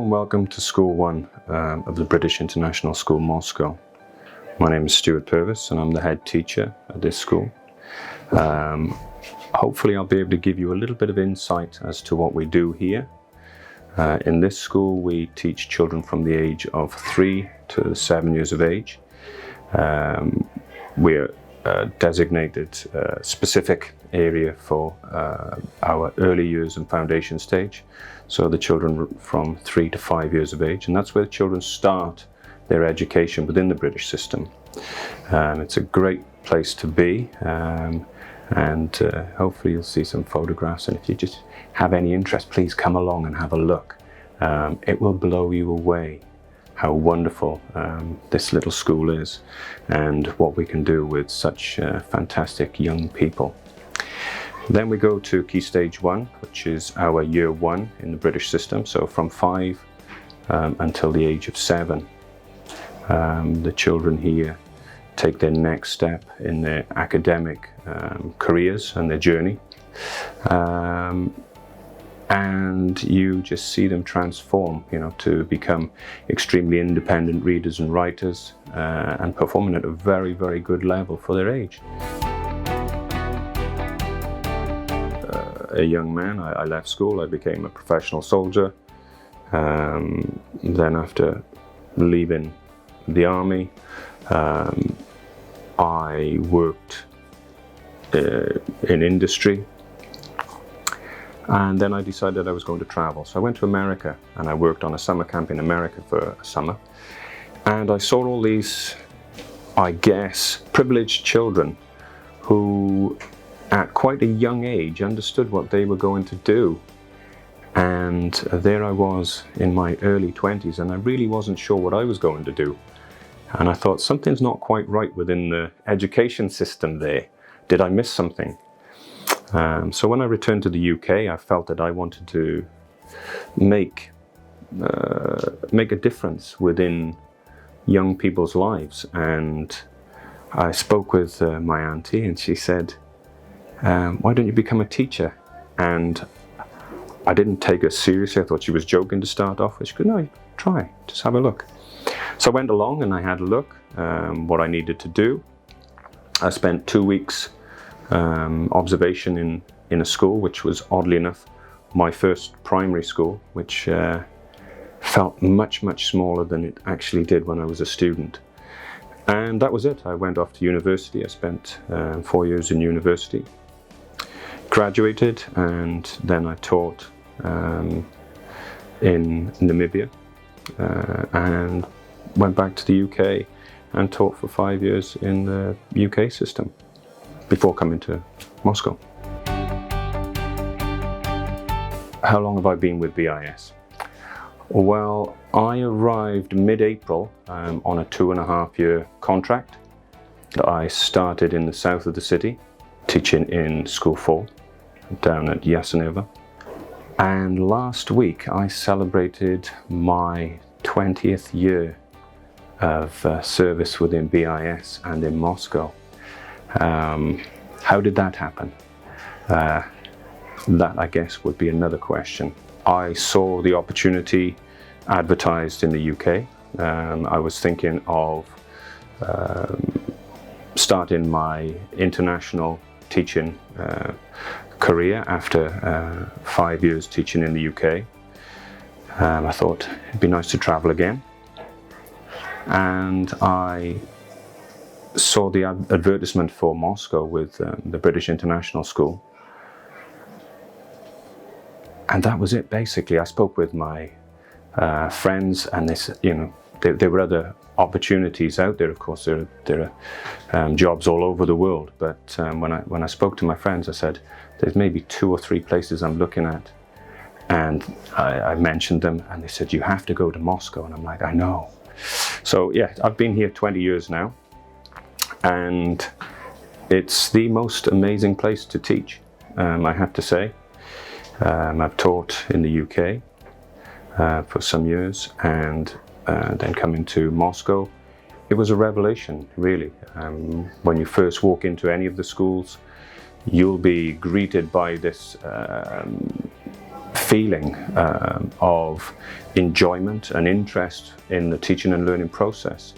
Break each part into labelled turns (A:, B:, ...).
A: warm welcome to School 1 of the British International School, Moscow. My name is Stuart Purves and I'm the head teacher at this school. Hopefully I'll be able to give you a little bit of insight as to what we do here. In this school we teach children from the age of 3 to 7 years of age. We're designated specific area for our early years and foundation stage, so the children from 3 to 5 years of age, and that's where children start their education within the British system. It's a great place to be, and hopefully you'll see some photographs, and if you just have any interest, please come along and have a look. It will blow you away how wonderful this little school is and what we can do with such fantastic young people. Then we go to Key Stage 1, which is our year 1 in the British system, so from 5 until the age of 7. The children here take their next step in their academic careers and their journey. And you just see them transform, to become extremely independent readers and writers, and performing at a very, very good level for their age. A young man, I left school, I became a professional soldier. Then after leaving the army, I worked in industry. And then I decided I was going to travel. So I went to America and I worked on a summer camp in America for a summer. And I saw all these, I guess, privileged children who at quite a young age understood what they were going to do. And there I was in my early 20s and I really wasn't sure what I was going to do. And I thought something's not quite right within the education system there. Did I miss something? So when I returned to the UK, I felt that I wanted to make a difference within young people's lives. And I spoke with my auntie and she said, why don't you become a teacher? And I didn't take her seriously. I thought she was joking to start off with. She goes, no, try, just have a look. So I went along and I had a look, what I needed to do. I spent 2 weeks observation in a school, which was oddly enough my first primary school, which felt much, much smaller than it actually did when I was a student. And that was it. I went off to university. I spent 4 years in university, graduated, and then I taught in Namibia, and went back to the UK and taught for 5 years in the UK system before coming to Moscow. How long have I been with BIS? Well, I arrived mid-April on a 2.5-year contract. I started in the south of the city, teaching in School 4, down at Yaseneva. And last week I celebrated my 20th year of service within BIS and in Moscow. How did that happen? That, I guess, would be another question. I saw the opportunity advertised in the UK. I was thinking of starting my international teaching career after 5 years teaching in the UK. I thought it'd be nice to travel again. And I saw the advertisement for Moscow with the British International School. And that was it, basically. I spoke with my friends, and there were other opportunities out there. Of course, there are jobs all over the world. But when I spoke to my friends, I said, there's maybe 2 or 3 places I'm looking at. And I mentioned them, and they said, you have to go to Moscow. And I'm like, I know. So yeah, I've been here 20 years now. And it's the most amazing place to teach, I have to say. I've taught in the UK for some years, and then coming to Moscow, it was a revelation, really. When you first walk into any of the schools, you'll be greeted by this feeling of enjoyment and interest in the teaching and learning process.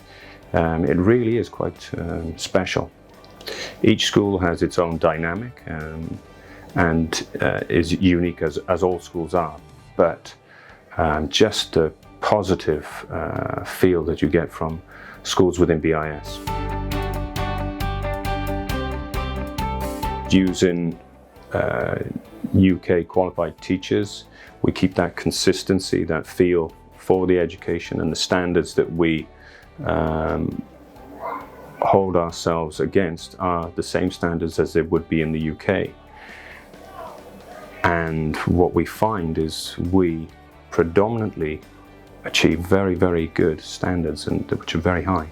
A: It really is quite special. Each school has its own dynamic and is unique as all schools are, but just the positive feel that you get from schools within BIS. Using UK qualified teachers, we keep that consistency, that feel for the education, and the standards that we hold ourselves against are the same standards as they would be in the UK. And what we find is we predominantly achieve very, very good standards, and which are very high.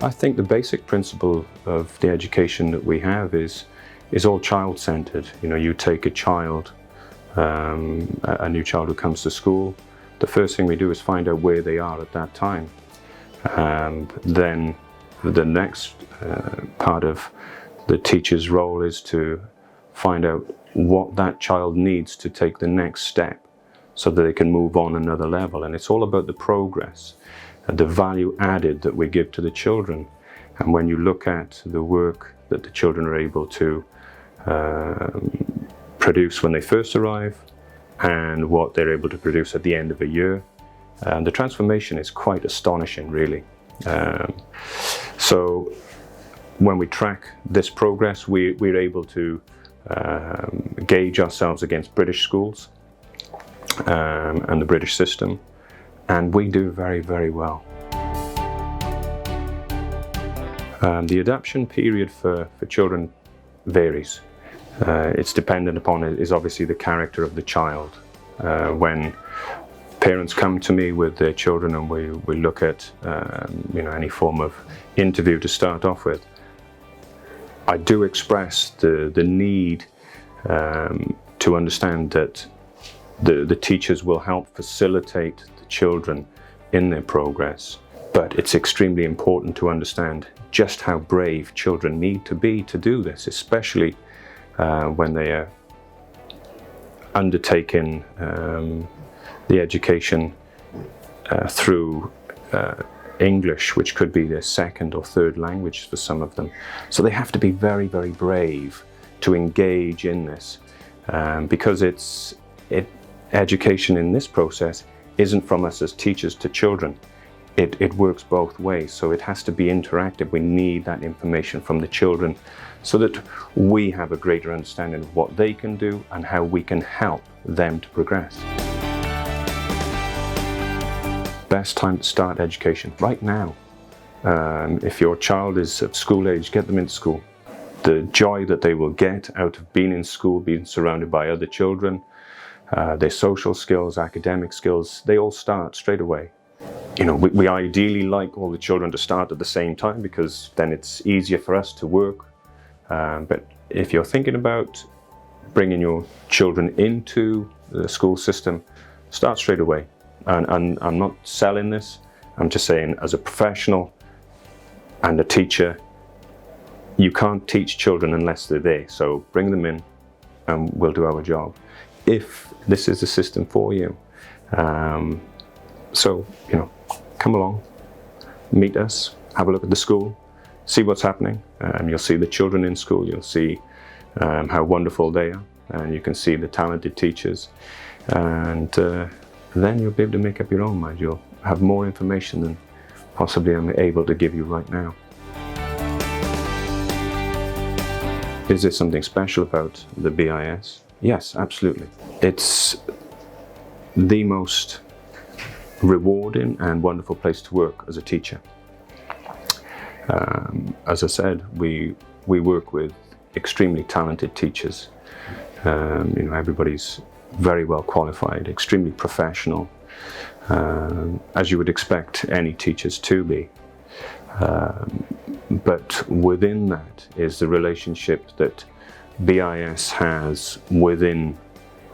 A: I think the basic principle of the education that we have is all child-centered. You know, you take a child, a new child who comes to school, the first thing we do is find out where they are at that time. Then the next part of the teacher's role is to find out what that child needs to take the next step so that they can move on another level. And it's all about the progress and the value added that we give to the children. And when you look at the work that the children are able to produce when they first arrive and what they're able to produce at the end of a year, the transformation is quite astonishing, really. So when we track this progress, we're able to gauge ourselves against British schools and the British system, and we do very, very well. The adaptation period for children varies. It's dependent upon, is obviously the character of the child. When parents come to me with their children and we look at any form of interview to start off with, I do express the need to understand that the teachers will help facilitate the children in their progress, but it's extremely important to understand just how brave children need to be to do this, especially when they are undertaking the education through English, which could be their second or third language for some of them. So they have to be very, very brave to engage in this, because education in this process isn't from us as teachers to children. It works both ways, so it has to be interactive. We need that information from the children so that we have a greater understanding of what they can do and how we can help them to progress. Best time to start education, right now. If your child is of school age, get them into school. The joy that they will get out of being in school, being surrounded by other children, their social skills, academic skills, they all start straight away. You know, we ideally like all the children to start at the same time because then it's easier for us to work. But if you're thinking about bringing your children into the school system, start straight away. And I'm not selling this, I'm just saying as a professional and a teacher, you can't teach children unless they're there. So bring them in and we'll do our job, if this is the system for you. So, come along, meet us, have a look at the school, see what's happening. You'll see the children in school, you'll see how wonderful they are, and you can see the talented teachers. And then you'll be able to make up your own mind. You'll have more information than possibly I'm able to give you right now. Is there something special about the BIS? Yes, absolutely. It's the most rewarding and wonderful place to work as a teacher. As I said, we work with extremely talented teachers. Everybody's very well qualified, extremely professional, as you would expect any teachers to be. But within that is the relationship that BIS has within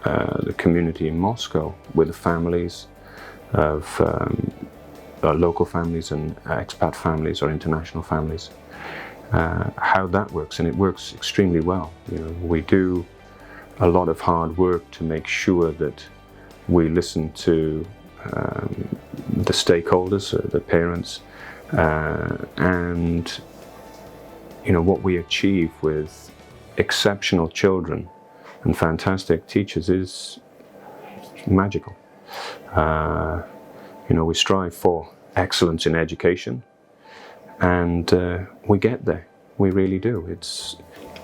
A: the community in Moscow, with the families of local families and expat families or international families. how that works, and it works extremely well. You know, we do a lot of hard work to make sure that we listen to the stakeholders, the parents, and you know, what we achieve with exceptional children and fantastic teachers is magical. You know, we strive for excellence in education, and we get there. We really do. It's,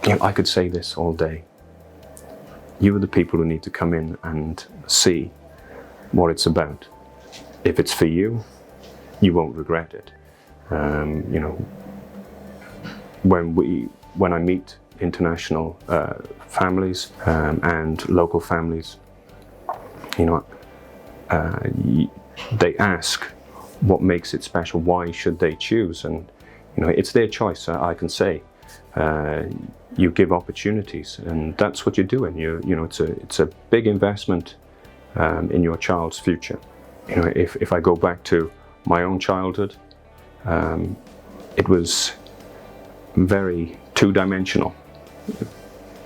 A: you know, I could say this all day. You are the people who need to come in and see what it's about. If it's for you, you won't regret it. You know, when I meet international families and local families, you know, they ask what makes it special, why should they choose, and you know, it's their choice. I can say you give opportunities, and that's what you're doing. You know, it's a big investment in your child's future. You know, if I go back to my own childhood, it was very two-dimensional.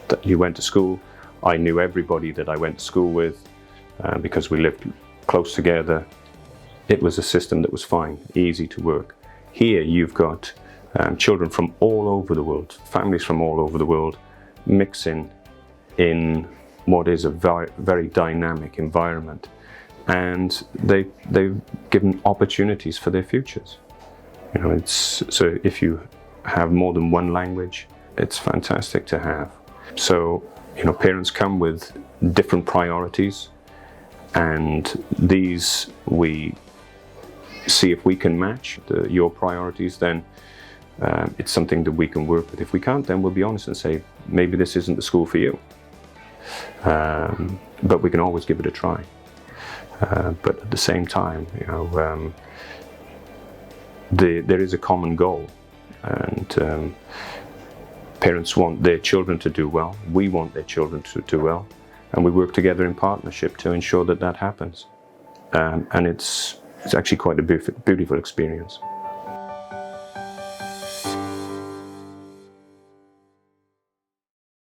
A: That you went to school, I knew everybody that I went to school with because we lived close together. It was a system that was fine, easy to work. Here you've got children from all over the world, families from all over the world, mixing in what is a very dynamic environment, and they've given opportunities for their futures. You know, so if you have more than one language, it's fantastic to have. So, you know, parents come with different priorities, and these we see if we can match your priorities. Then it's something that we can work with. If we can't, then we'll be honest and say, maybe this isn't the school for you. But we can always give it a try. But at the same time, you know, there is a common goal, and parents want their children to do well. We want their children to do well, and we work together in partnership to ensure that that happens. And it's actually quite a beautiful experience.